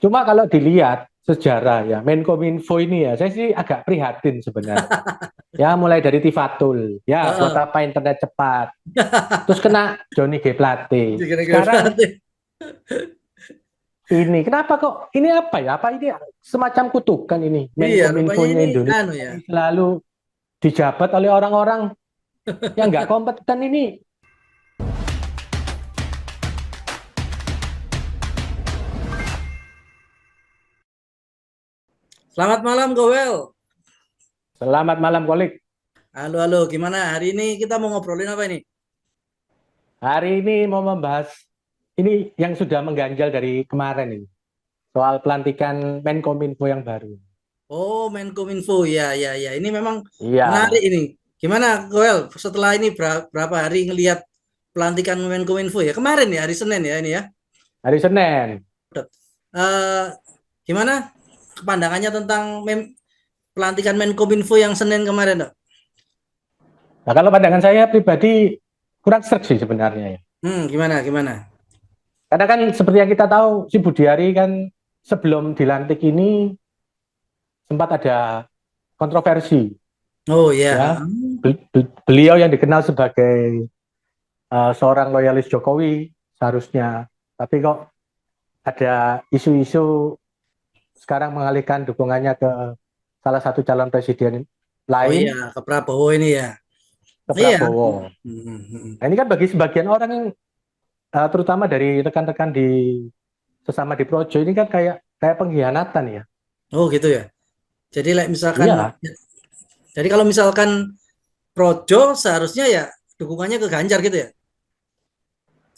Cuma kalau dilihat sejarah ya, Menkominfo ini ya, saya sih agak prihatin sebenarnya. Ya, mulai dari Tifatul, ya buat Heeh. apa internet cepat. Terus kena Johnny G. Plate. Gara-gara Sekarang berarti. ini, kenapa kok, ini apa ya? Apa ini semacam kutukan ini? Iya, rupanya Menkominfonya ini Indonesia anu ya. ini selalu dijabat oleh orang-orang yang nggak kompeten ini. Selamat malam, Gowel. Selamat malam, kolik. Halo, halo. Gimana? Hari ini kita mau ngobrolin apa ini? Hari ini mau membahas ini yang sudah mengganjal dari kemarin ini. Soal pelantikan Menkominfo yang baru. Oh, Menkominfo. Ya, ya, ya. Ini memang Iya, menarik ini. Gimana, Gowel? Setelah ini berapa hari ngelihat pelantikan Menkominfo ya? Kemarin ya, hari Senin ya ini ya. hari Senin. Eh, gimana pandangannya tentang pelantikan Menkominfo yang Senin kemarin, Dok? Nah, kalau pandangan saya pribadi kurang serg sih sebenarnya ya. Gimana, gimana? Karena kan seperti yang kita tahu, si Budiari kan sebelum dilantik ini sempat ada kontroversi Oh ya. ya. Beliau yang dikenal sebagai seorang loyalis Jokowi seharusnya, tapi kok ada isu-isu sekarang mengalihkan dukungannya ke salah satu calon presiden Oh iya, lain, ke Prabowo ini ya. ke Iya. Prabowo. Nah, ini kan bagi sebagian orang yang terutama dari rekan-rekan di sesama di Projo ini kan kayak kayak pengkhianatan ya. Oh gitu ya. Jadi like, misalkan, Iya, jadi kalau misalkan Projo seharusnya ya dukungannya ke Ganjar gitu ya?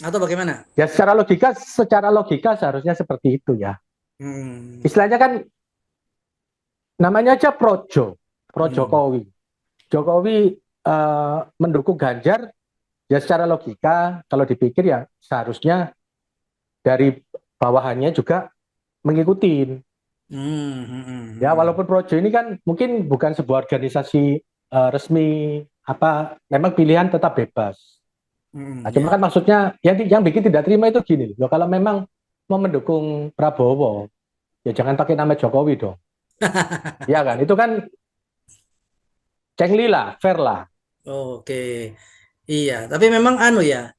Atau bagaimana? ya secara logika seharusnya seperti itu ya. Hmm. Istilahnya kan namanya aja Projo, Pro Hmm. Jokowi. Jokowi mendukung Ganjar, ya secara logika kalau dipikir ya seharusnya dari bawahannya juga mengikuti. Hmm. Hmm. Hmm. Ya Hmm. walaupun Projo ini kan mungkin bukan sebuah organisasi resmi apa, memang pilihan tetap bebas. Nah, cuma Ya. kan maksudnya yang bikin tidak terima itu gini loh, kalau memang mau mendukung Prabowo, ya jangan pakai nama Jokowi dong. Ya kan, itu kan cengli lah, fair lah. Oke. Iya, tapi memang anu ya.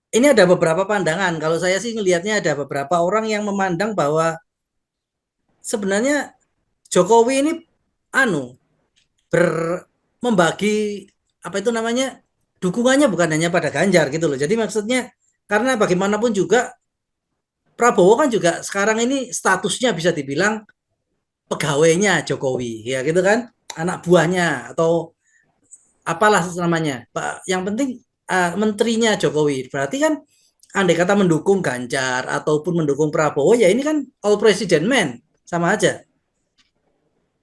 Ini ada beberapa pandangan. Kalau saya sih ngelihatnya ada beberapa orang yang memandang bahwa sebenarnya Jokowi ini anu ber membagi apa itu namanya dukungannya bukan hanya pada Ganjar gitu loh. Jadi maksudnya karena bagaimanapun juga Prabowo kan juga sekarang ini statusnya bisa dibilang pegawainya Jokowi ya gitu kan, anak buahnya atau apalah namanya. Pak, yang penting menterinya Jokowi. Berarti kan andai kata mendukung Ganjar ataupun mendukung Prabowo ya ini kan all president man sama aja.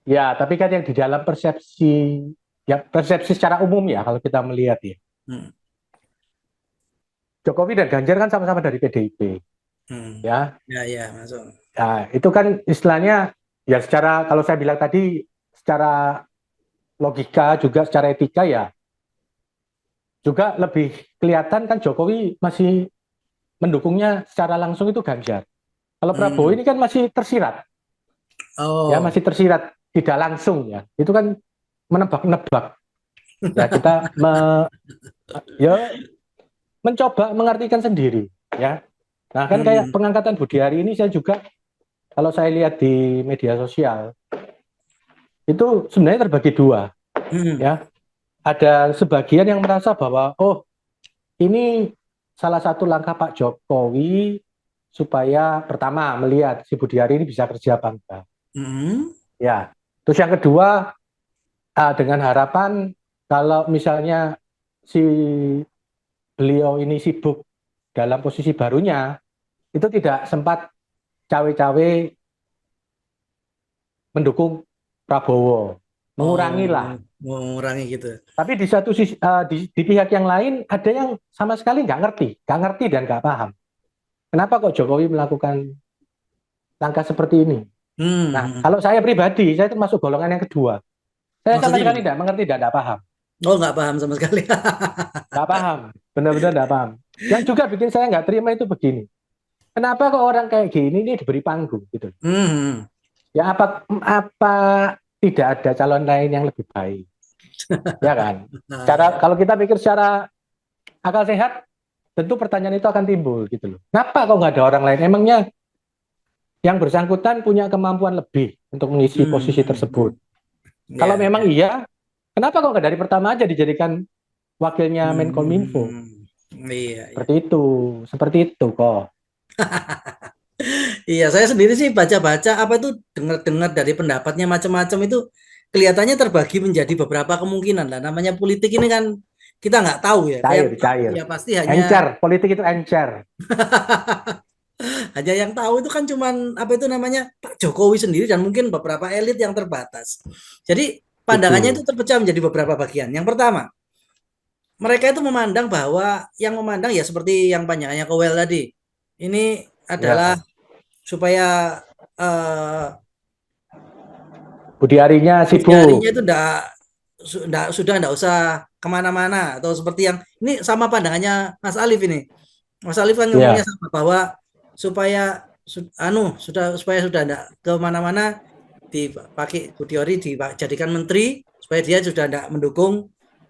Ya, tapi kan yang di dalam persepsi, ya persepsi secara umum ya kalau kita melihat ya, Hmm, Jokowi dan Ganjar kan sama-sama dari PDIP, hmm. ya. Ya ya masuk. Nah, itu kan istilahnya ya secara kalau saya bilang tadi secara logika juga secara etika ya juga lebih kelihatan kan Jokowi masih mendukungnya secara langsung itu Ganjar. Kalau Prabowo Hmm. ini kan masih tersirat, ya Oh. masih tersirat tidak langsung ya. Itu kan menebak-nebak. Ya kita ya mencoba mengartikan sendiri, ya. Nah kan kayak Hmm. pengangkatan Budi Ari ini saya juga kalau saya lihat di media sosial itu sebenarnya terbagi dua, Hmm. ya. Ada sebagian yang merasa bahwa oh ini salah satu langkah Pak Jokowi supaya pertama melihat si Budi Ari ini bisa kerja apa enggak. Hmm. Ya. Terus yang kedua dengan harapan kalau misalnya si beliau ini sibuk dalam posisi barunya itu tidak sempat cawe-cawe mendukung Prabowo, mengurangi Oh, lah. mau mengurangi gitu. Tapi di satu sisi, di pihak yang lain ada yang sama sekali nggak ngerti dan nggak paham. Kenapa kok Jokowi melakukan langkah seperti ini? Hmm. Nah, Hmm. kalau saya pribadi, saya termasuk golongan yang kedua. Saya sama Maksudnya sekali gimana? tidak mengerti dan tidak paham. Oh, nggak paham sama sekali. Nggak paham, benar-benar nggak paham. Yang juga bikin saya nggak terima itu begini. kenapa kok orang kayak gini ini diberi panggung gitu. Hmm. Ya apa tidak ada calon lain yang lebih baik, ya kan? Nah, Cara kalau kita pikir secara akal sehat, tentu pertanyaan itu akan timbul gitu loh. Kenapa kok nggak ada orang lain? Emangnya yang bersangkutan punya kemampuan lebih untuk mengisi posisi tersebut? Kalau ya, memang ya. iya, kenapa kok nggak dari pertama aja dijadikan wakilnya Menkominfo? Hmm. Iya, iya. Seperti itu kok. Iya, saya sendiri sih baca-baca apa itu dengar-dengar dari pendapatnya macam-macam itu kelihatannya terbagi menjadi beberapa kemungkinan lah. Namanya politik ini kan kita nggak tahu ya. Yang Cair, tahu cair. ya pasti hanya Encer, politik itu encer. hanya yang tahu itu kan cuman apa itu namanya Pak Jokowi sendiri dan mungkin beberapa elit yang terbatas. Jadi pandangannya itu Itu. terpecah menjadi beberapa bagian. Yang pertama, mereka itu memandang bahwa yang memandang ya seperti yang panjangannya Kowel tadi. Ini adalah Ya. supaya eh, Budi Arinya jarinya sibuk. itu sudah enggak usah kemana-mana atau seperti yang ini sama pandangannya Mas Alif ini. Mas Alif kan ngomongnya Ya. sama bahwa supaya supaya sudah enggak kemana-mana dipakai Bu Diori dijadikan menteri supaya dia sudah enggak mendukung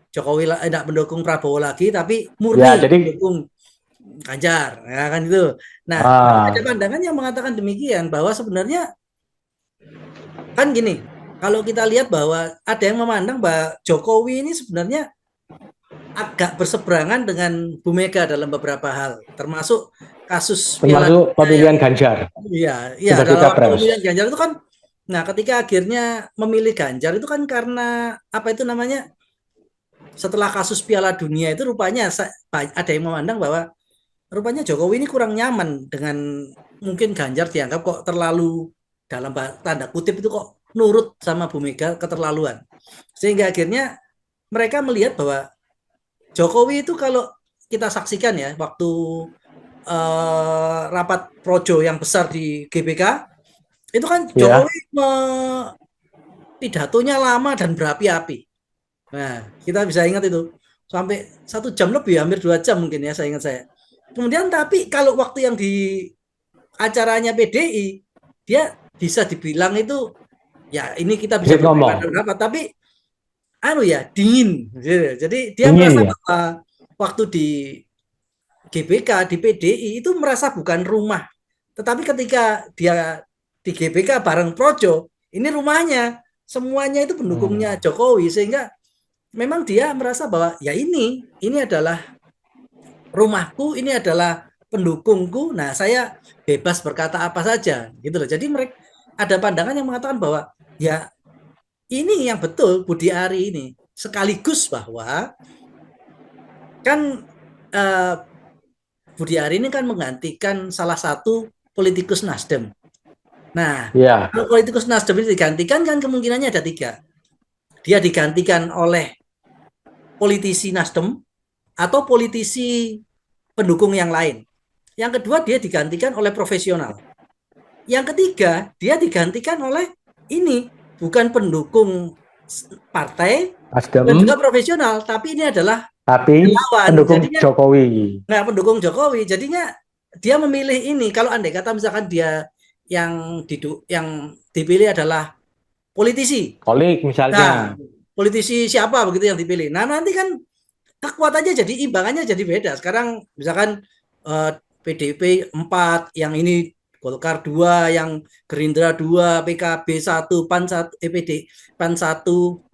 Jokowi enggak mendukung Prabowo lagi tapi Ya, murni jadi mendukung Ganjar ya kan itu. Nah, ada ah, pandangan yang mengatakan demikian bahwa sebenarnya kan gini, kalau kita lihat bahwa ada yang memandang bahwa Jokowi ini sebenarnya agak berseberangan dengan Bu Mega dalam beberapa hal, termasuk kasus Piala termasuk Dunia yang pemilihan Ganjar iya sebagai dalam waktu capres. pemilihan Ganjar itu kan, nah ketika akhirnya memilih Ganjar itu kan karena apa itu namanya setelah kasus Piala Dunia itu rupanya ada yang memandang bahwa rupanya Jokowi ini kurang nyaman dengan mungkin Ganjar dianggap kok terlalu dalam tanda kutip itu kok nurut sama Bu Mega keterlaluan. Sehingga akhirnya mereka melihat bahwa Jokowi itu kalau kita saksikan ya waktu rapat projo yang besar di GBK itu kan Ya, Jokowi pidatonya lama dan berapi-api. Nah, kita bisa ingat itu sampai 1 jam lebih, hampir 2 jam mungkin ya, saya ingat saya. Kemudian tapi kalau waktu yang di acaranya PDI, dia bisa dibilang itu ya ini kita bisa sedikit berbeda ngomong. pendapat, tapi ya dingin. Gitu. Jadi dia Dingin merasa ya. bahwa waktu di GBK di PDI itu merasa bukan rumah, tetapi ketika dia di GBK bareng Projo, ini rumahnya, semuanya itu pendukungnya Hmm. Jokowi sehingga memang dia merasa bahwa ya ini adalah rumahku, ini adalah pendukungku. Nah, saya bebas berkata apa saja, gitu loh. Jadi mereka ada pandangan yang mengatakan bahwa ya ini yang betul Budi Ari ini sekaligus bahwa kan eh, Budi Ari ini kan menggantikan salah satu politikus Nasdem. Nah, Ya, kalau politikus Nasdem ini digantikan kan kemungkinannya ada tiga. Dia digantikan oleh politisi Nasdem atau politisi pendukung yang lain. Yang kedua dia digantikan oleh profesional. Yang ketiga dia digantikan oleh ini bukan pendukung partai, bukan juga Nasdem, profesional, tapi ini adalah tapi relawan. pendukung Jadinya Jokowi. nggak pendukung Jokowi. Jadinya dia memilih ini. Kalau andai kata misalkan dia yang dipilih adalah politisi. Kolik Nah, misalnya. politisi siapa begitu yang dipilih. Nah, nanti kan kekuatannya jadi imbangannya jadi beda. Sekarang misalkan PDIP 4, yang ini Golkar 2, yang Gerindra 2, PKB 1, PAN 1, PAN 1,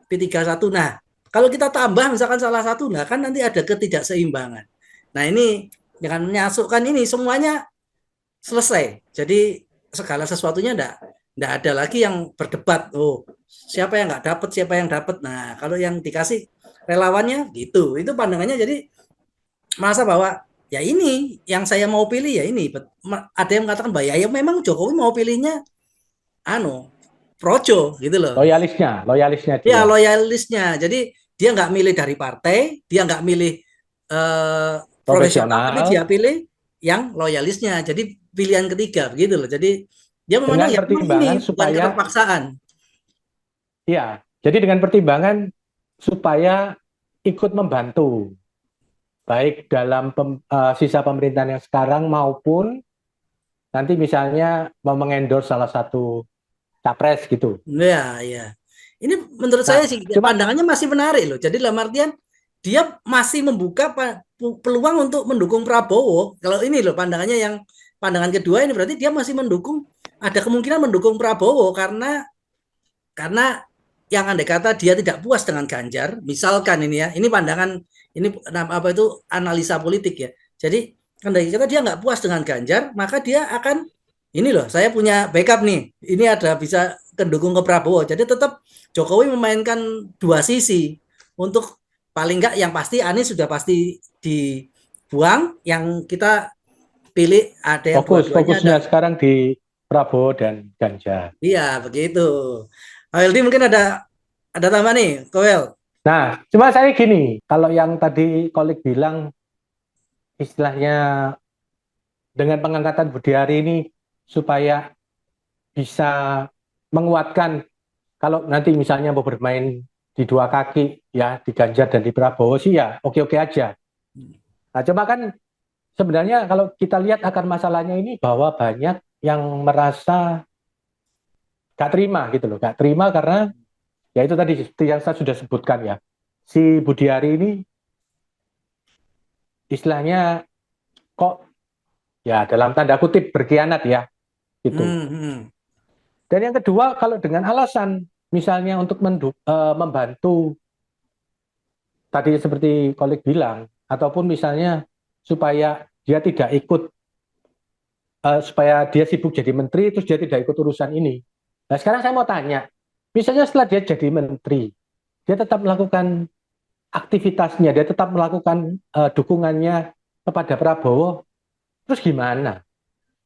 P3 1. Nah, kalau kita tambah misalkan salah satu, nah kan nanti ada ketidakseimbangan. Nah, ini dengan menyasukkan ini semuanya selesai. Jadi segala sesuatunya enggak ada lagi yang berdebat. Oh, siapa yang nggak dapat, siapa yang dapat. Nah, kalau yang dikasih relawannya gitu. Itu pandangannya jadi merasa bahwa ya ini yang saya mau pilih ya ini. Ada yang mengatakan bahwa ya memang Jokowi mau pilihnya anu projo gitu loh. Loyalisnya Ya dia. loyalisnya. Jadi dia nggak milih dari partai, dia nggak milih profesional, tapi dia Profesional pilih yang loyalisnya. Jadi pilihan ketiga begitu loh. Jadi dia memandang dengan ya memang ini pertimbangan bukan supaya keterpaksaan. ya, jadi dengan pertimbangan supaya ikut membantu baik dalam sisa pemerintahan yang sekarang maupun nanti misalnya mau mengendorse salah satu capres gitu. Ya, ya. Ini menurut saya Nah, sih cuma pandangannya masih menarik loh. Jadi dalam artian dia masih membuka peluang untuk mendukung Prabowo. Kalau ini loh pandangannya yang pandangan kedua ini berarti dia masih mendukung, ada kemungkinan mendukung Prabowo karena yang andai kata dia tidak puas dengan Ganjar, misalkan ini ya, ini pandangan ini apa itu analisa politik ya. Jadi andai kata dia nggak puas dengan Ganjar, maka dia akan ini loh, saya punya backup nih. Ini ada bisa mendukung ke Prabowo. Jadi tetap Jokowi memainkan dua sisi untuk paling nggak yang pasti Anies sudah pasti dibuang, yang kita pilih ada yang dua-duanya ada. fokusnya sekarang di Prabowo dan Ganjar. Iya, begitu. Aldi mungkin ada tambah nih, Kowel. Nah, cuma saya gini, kalau yang tadi kolik bilang istilahnya dengan pengangkatan Budiari ini supaya bisa menguatkan kalau nanti misalnya mau bermain di dua kaki ya di Ganjar dan di Prabowo sih ya oke-oke aja. Nah, cuma kan sebenarnya kalau kita lihat akar masalahnya ini bahwa banyak yang merasa gak terima gitu loh, gak terima karena ya itu tadi seperti yang saya sudah sebutkan ya. Si Budiari ini istilahnya kok ya dalam tanda kutip berkhianat ya gitu. Hmm, hmm. Dan yang kedua kalau dengan alasan misalnya untuk membantu tadi seperti kolik bilang ataupun misalnya supaya dia tidak ikut supaya dia sibuk jadi menteri terus dia tidak ikut urusan ini. Nah, sekarang saya mau tanya, misalnya setelah dia jadi menteri, dia tetap melakukan aktivitasnya, dia tetap melakukan dukungannya kepada Prabowo, terus gimana?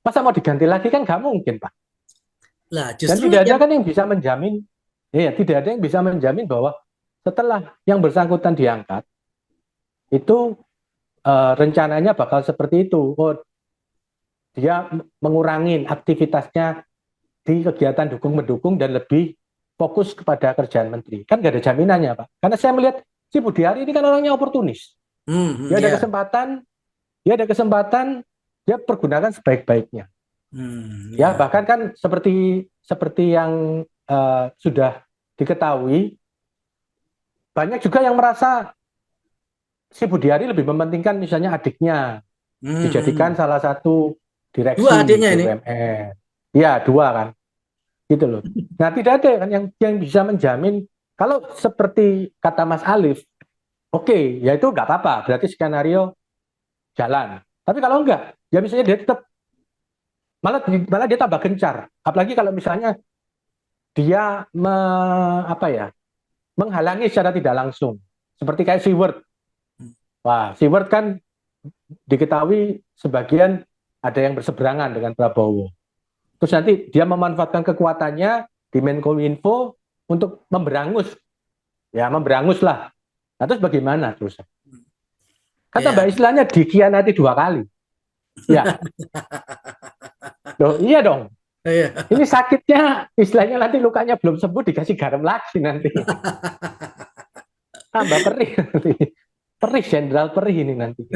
Masa mau diganti lagi kan nggak mungkin, Pak. Lah, Dan justru tidak ada yang kan yang bisa menjamin, ya tidak ada yang bisa menjamin bahwa setelah yang bersangkutan diangkat, itu rencananya bakal seperti itu. Oh, dia mengurangi aktivitasnya di kegiatan dukung-mendukung dan lebih fokus kepada kerjaan menteri. Kan nggak ada jaminannya, Pak. Karena saya melihat si Budiari ini kan orangnya oportunis. Dia ada ya. kesempatan, dia ada kesempatan, dia pergunakan sebaik-baiknya. Ya, Ya. bahkan kan seperti seperti yang sudah diketahui, banyak juga yang merasa si Budiari lebih mementingkan misalnya adiknya dijadikan Hmm. salah satu Dua direksi adiknya ini. BUMN. Ya, dua kan, gitu loh. Nah, tidak ada kan yang bisa menjamin kalau seperti kata Mas Alif, oke, ya itu nggak apa-apa, berarti skenario jalan. Tapi kalau enggak, ya misalnya dia tetap malah dia tambah gencar. Apalagi kalau misalnya dia apa ya, menghalangi secara tidak langsung. Seperti kayak Seward. Wah, Seward kan diketahui sebagian ada yang berseberangan dengan Prabowo. Terus nanti dia memanfaatkan kekuatannya di Menkominfo untuk memberangus, ya memberangus lah. Nah, terus bagaimana terus? Kata Ya. Mbak istilahnya dikhianati dua kali. Ya, loh, iya dong. Iya. Ini sakitnya, istilahnya nanti lukanya belum sembuh dikasih garam lagi nanti. Tambah perih nanti. Perih, jenderal perih ini nanti.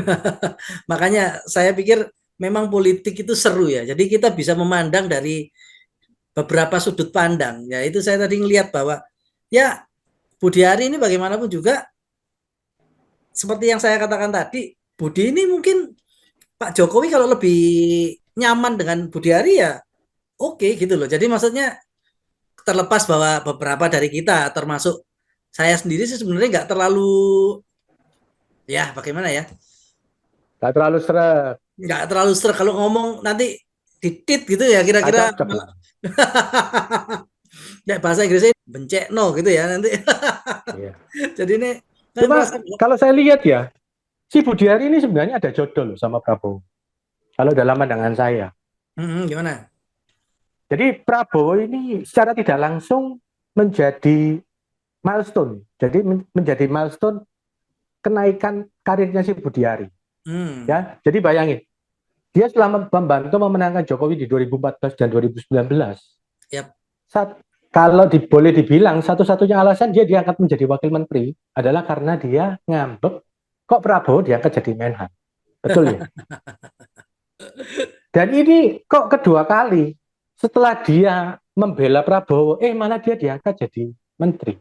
Makanya saya pikir memang politik itu seru ya. Jadi kita bisa memandang dari beberapa sudut pandang. Ya itu saya tadi ngelihat bahwa ya Budiari ini bagaimanapun juga seperti yang saya katakan tadi, Budi ini mungkin Pak Jokowi kalau lebih nyaman dengan Budiari ya oke gitu loh. Jadi maksudnya terlepas bahwa beberapa dari kita termasuk saya sendiri sih sebenarnya nggak terlalu ya bagaimana ya, Gak terlalu seret. nggak terlalu serak kalau ngomong nanti titit gitu ya Gak kira-kira cocok malah lah. ya bahasa Inggrisnya bencek no gitu ya nanti. Iya. Jadi ini saya Cuma merasa kalau saya lihat ya, si Budiari ini sebenarnya ada jodoh loh sama Prabowo. Kalau dalam pandangan saya. gimana? Jadi Prabowo ini secara tidak langsung menjadi milestone. Jadi menjadi milestone kenaikan karirnya si Budiari. Hmm, Ya, jadi bayangin, dia setelah membantu memenangkan Jokowi di 2014 dan 2019. ya. Saat, kalau boleh dibilang satu-satunya alasan dia diangkat menjadi wakil menteri adalah karena dia ngambek kok Prabowo diangkat jadi Menhan. Betul ya? Dan ini kok kedua kali setelah dia membela Prabowo, malah dia diangkat jadi menteri.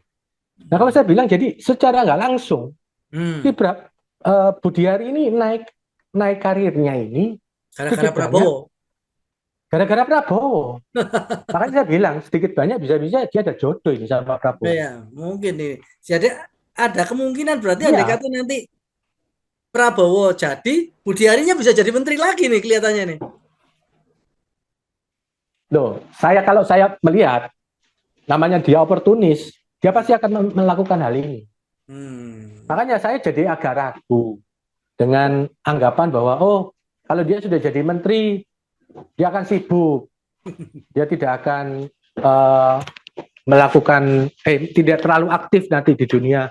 Nah kalau saya bilang jadi secara nggak langsung, si Hmm. Budiari ini naik naik karirnya ini Gara-gara sedikit banyak Prabowo. gara-gara Prabowo. Makanya saya bilang sedikit banyak bisa-bisa dia ada jodoh ini sama Prabowo. Ya, mungkin nih. Jadi ada kemungkinan berarti andai Iya, kata nanti Prabowo jadi, Budiarinya bisa jadi menteri lagi nih kelihatannya nih. loh, kalau saya melihat namanya dia oportunis, dia pasti akan melakukan hal ini. Hmm. Makanya saya jadi agak ragu dengan anggapan bahwa kalau dia sudah jadi menteri, dia akan sibuk, dia tidak akan uh, melakukan tidak terlalu aktif nanti di dunia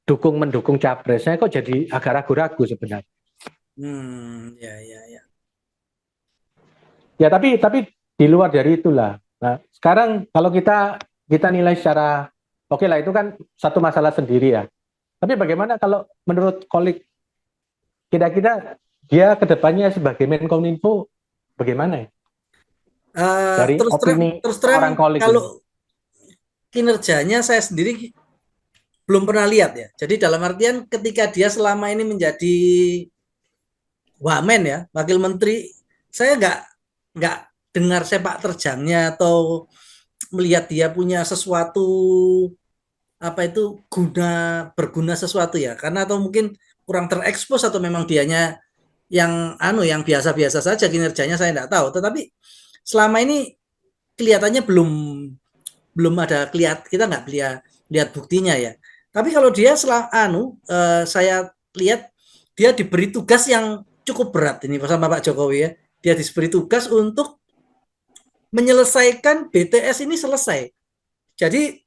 mendukung capres. Saya kok jadi agak ragu-ragu sebenarnya. Ya, ya, ya. Ya tapi di luar dari itulah. Nah, sekarang kalau kita nilai secara oke lah itu kan satu masalah sendiri ya. Tapi bagaimana kalau menurut kolik kira-kira dia kedepannya sebagai Menkominfo bagaimana ya? Dari opini Terus terang seorang kolik ini. kalau kinerjanya saya sendiri belum pernah lihat ya. Jadi dalam artian ketika dia selama ini menjadi wamen ya, wakil menteri, saya nggak dengar sepak terjangnya atau melihat dia punya sesuatu apa itu berguna sesuatu ya. Karena atau mungkin kurang terekspos atau memang dianya yang biasa-biasa saja kinerjanya saya tidak tahu. Tetapi selama ini kelihatannya belum belum ada kita nggak lihat buktinya ya. Tapi kalau dia saya lihat dia diberi tugas yang cukup berat ini sama Pak Jokowi ya. Dia diberi tugas untuk menyelesaikan BTS ini selesai. Jadi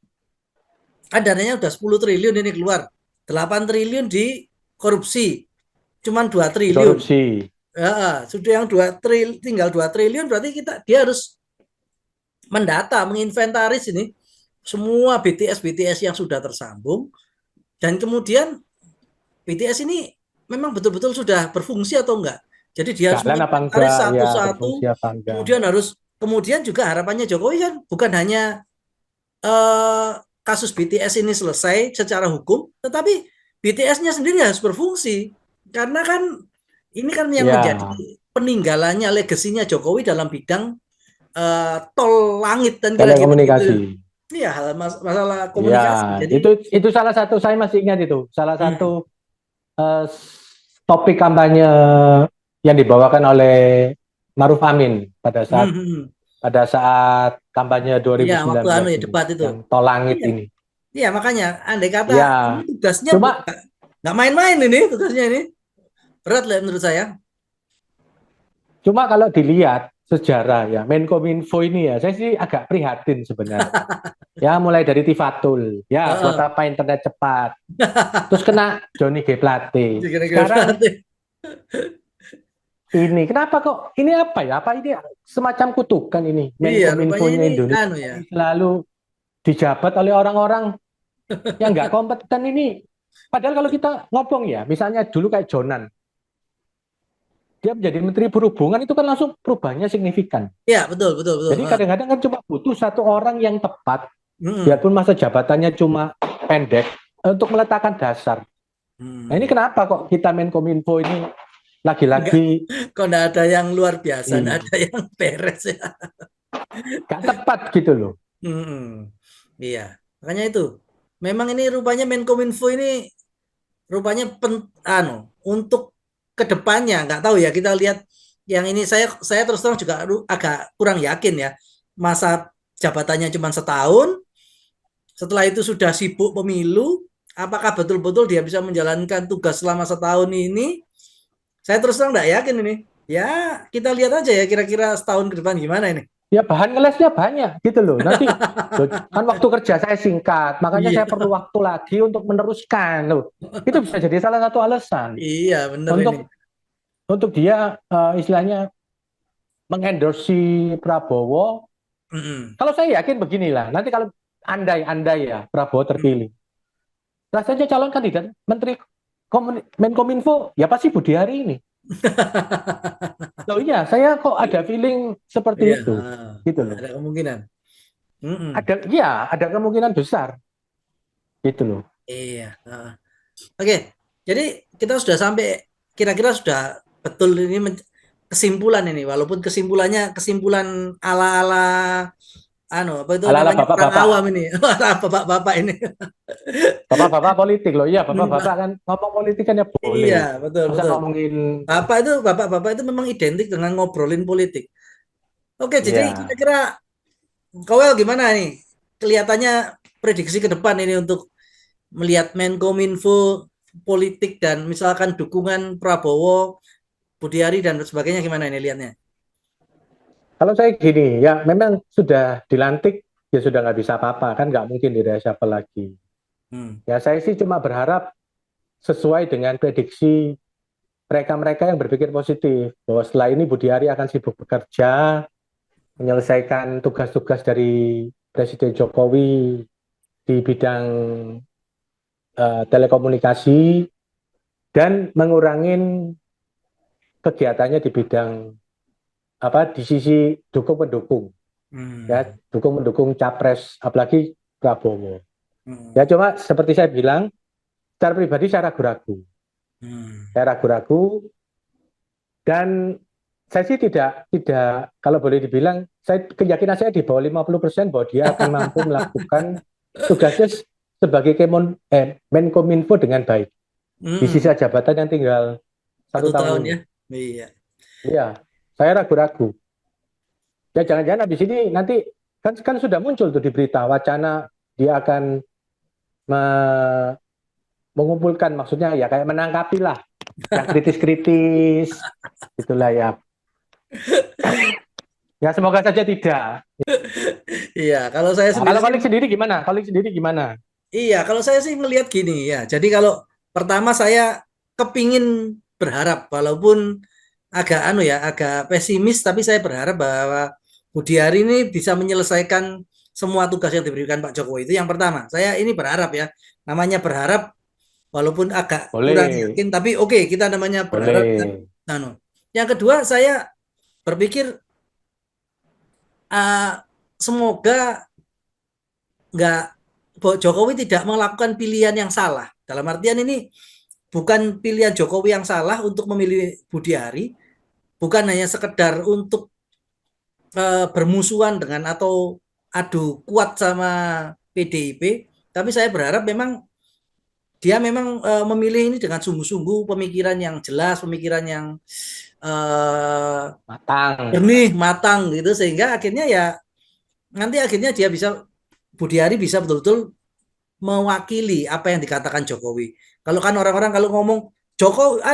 dananya udah 10 triliun ini keluar. 8 triliun di korupsi. Cuman 2 Di triliun. korupsi. Ya, sudah yang tinggal 2 triliun berarti dia harus mendata, menginventaris ini semua BTS yang sudah tersambung dan kemudian BTS ini memang betul-betul sudah berfungsi atau enggak. Jadi dia harus Jalan apa menginventaris enggak ya, berfungsi satu-satu, apa enggak. kemudian juga harapannya Jokowi kan bukan hanya kasus BTS ini selesai secara hukum, tetapi BTS-nya sendiri harus berfungsi karena kan ini kan yang menjadi Ya, peninggalannya legasinya Jokowi dalam bidang tol langit dan kira-kira telekomunikasi. gitu. Iya, masalah Ya, komunikasi. itu Jadi, itu salah satu saya masih ingat itu. Salah hmm, satu eh, topik kampanye yang dibawakan oleh Maruf Amin hmm, hmm. pada saat kampanye Iya, waktu 2019 ya ini debat itu. yang tol langit Iya, ini. iya makanya andai kata ini Ya, tugasnya cuma nggak main-main ini tugasnya ini berat lah menurut saya. cuma kalau dilihat sejarah ya Menkominfo ini ya saya sih agak prihatin sebenarnya. Ya mulai dari Tifatul, ya buat Heeh. apa internet cepat. Terus kena Johnny G Plate. Kira-kira Sekarang berarti. ini kenapa kok ini apa ya? Apa ini semacam kutukan ini Iya, rupanya Menkominfonya ini Indonesia ya. ini selalu dijabat oleh orang-orang yang nggak kompeten ini. Padahal kalau kita ngomong ya, misalnya dulu kayak Jonan, dia menjadi Menteri Perhubungan itu kan langsung perubahannya signifikan. Iya, betul, betul, betul. Jadi kadang-kadang kan cuma butuh satu orang yang tepat, Hmm. biarpun masa jabatannya cuma pendek, untuk meletakkan dasar. Nah ini Hmm. kenapa kok kita Menkominfo ini Enggak, lagi-lagi kok enggak ada yang luar biasa, enggak ini ada yang beres ya. nggak tepat gitu loh. Hmm. Iya, makanya itu. Memang ini rupanya Menkominfo ini rupanya untuk kedepannya nggak tahu ya kita lihat yang ini saya terus terang juga agak kurang yakin ya masa jabatannya cuma setahun setelah itu sudah sibuk pemilu apakah betul-betul dia bisa menjalankan tugas selama setahun ini saya terus terang nggak yakin ini ya kita lihat aja ya kira-kira setahun ke depan gimana ini. Ya bahan ngelesnya banyak gitu loh. Nanti kan waktu kerja saya singkat, makanya Iya, saya perlu waktu lagi untuk meneruskan loh. Itu bisa jadi salah satu alasan iya bener ini. untuk dia istilahnya mengendorsi Prabowo. Mm-mm. Kalau saya yakin beginilah, nanti kalau andai-andai ya Prabowo terpilih, rasanya calon kandidat Menteri Menkominfo ya pasti Budi Hari ini. Loh iya, saya kok ada feeling Iya, seperti itu, gitu loh. ada kemungkinan. Mm-mm. Ada kemungkinan besar, gitu loh. Iya. Oke, jadi kita sudah sampai kira-kira sudah betul ini kesimpulan ini, walaupun kesimpulannya kesimpulan ala-ala apa itu Ala-ala namanya orang bapak-bapak, awam ini, ala bapak-bapak ini. bapak-bapak politik loh. Iya, bapak-bapak kan ngomong politik kan ya Iya, boleh. betul Masa betul. ngomongin, Bapak-bapak itu memang identik dengan ngobrolin politik. Oke, jadi ya. kira-kira Kowel gimana nih? Kelihatannya prediksi ke depan ini untuk melihat Menkominfo politik dan misalkan dukungan Prabowo, Budiari dan sebagainya gimana ini lihatnya? Kalau saya gini, ya memang sudah dilantik, ya sudah nggak bisa apa-apa, kan nggak mungkin siapa lagi. Hmm. Ya saya sih cuma berharap sesuai dengan prediksi mereka-mereka yang berpikir positif, bahwa setelah ini Budiari akan sibuk bekerja, menyelesaikan tugas-tugas dari Presiden Jokowi di bidang telekomunikasi, dan mengurangin kegiatannya di bidang apa di sisi dukung mendukung, ya Hmm. dukung mendukung capres apalagi Prabowo. Hmm. Ya cuma seperti saya bilang, secara pribadi saya ragu-ragu, Hmm. saya ragu-ragu dan saya sih tidak tidak kalau boleh dibilang, saya keyakinan saya di bawah 50% bahwa dia akan mampu melakukan tugasnya sebagai Menkominfo dengan baik di Hmm. sisa jabatan yang tinggal satu Satu tahun tahun ini. ya. Iya. Iya, saya ragu-ragu. Ya jangan-jangan habis ini nanti kan sudah muncul tuh di berita wacana dia akan me- mengumpulkan, maksudnya ya kayak menangkapi lah yang kritis-kritis, itulah ya. Ya semoga saja tidak. Iya, kalau saya Nah, sendiri kalau sih Kolik sendiri gimana? Kolik sendiri gimana? iya, kalau saya sih melihat gini ya. Jadi kalau pertama saya kepingin berharap walaupun agak agak pesimis tapi saya berharap bahwa Budiari ini bisa menyelesaikan semua tugas yang diberikan Pak Jokowi. Itu yang pertama. Saya ini berharap ya. Namanya berharap walaupun agak kurang Boleh, yakin tapi oke, kita namanya berharap kan. boleh. Anu. Yang kedua saya berpikir uh, semoga nggak Jokowi tidak melakukan pilihan yang salah. Dalam artian ini bukan pilihan Jokowi yang salah untuk memilih Budiari, bukan hanya sekedar untuk bermusuhan dengan atau adu kuat sama PDIP, tapi saya berharap memang dia memang memilih ini dengan sungguh-sungguh, pemikiran yang jelas, pemikiran yang Matang. jernih, matang gitu, sehingga akhirnya ya nanti akhirnya dia bisa Budiari bisa betul-betul mewakili apa yang dikatakan Jokowi. Kalau kan orang-orang kalau ngomong Jokowi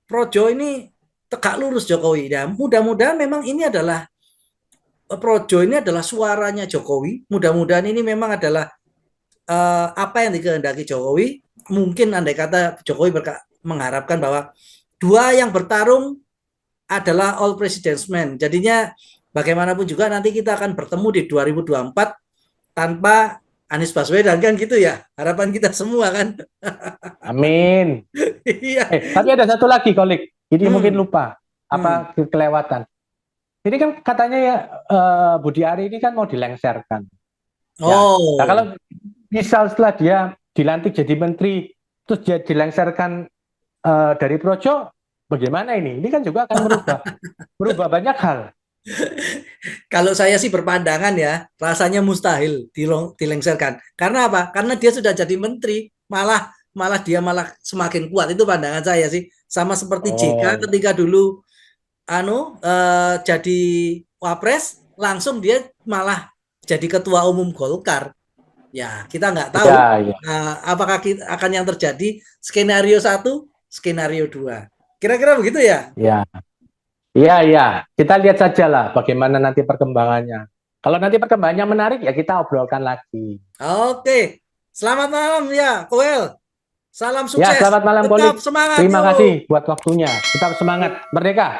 Projo ini tegak lurus Jokowi. Dan mudah-mudahan memang ini adalah Projo ini adalah suaranya Jokowi. Mudah-mudahan ini memang adalah apa yang dikehendaki Jokowi. Mungkin andai kata Jokowi mengharapkan bahwa dua yang bertarung adalah all president's men. Jadinya bagaimanapun juga nanti kita akan bertemu di 2024 tanpa Anies Baswedan kan gitu ya. Harapan kita semua kan. Amin. Iya. Tapi ada satu lagi, Kolik. Ini mungkin Hmm. lupa. Hmm. Apa kelewatan. Ini kan katanya ya Budi Ari ini kan mau dilengserkan. Ya. Nah kalau Oh. misal setelah dia dilantik jadi menteri, terus dia dilengserkan dari Projo, bagaimana ini? Ini kan juga akan merubah banyak hal. Kalau saya sih berpandangan ya, rasanya mustahil dilengserkan. Karena apa? Karena dia sudah jadi menteri, malah malah dia malah semakin kuat. Itu pandangan saya sih. Sama seperti JK Oh, ketika dulu jadi wapres, langsung dia malah jadi ketua umum Golkar. Ya, kita nggak tahu iya, iya. apakah akan yang terjadi skenario satu, skenario dua. Kira-kira begitu ya? Iya, iya, iya. Kita lihat saja lah bagaimana nanti perkembangannya. Kalau nanti perkembangannya menarik, ya kita obrolkan lagi. Oke, selamat malam ya, Koel. Salam Ya, sukses. selamat malam, Tetap Kolik. semangat, Terima yuk. kasih buat waktunya. Tetap semangat. Merdeka!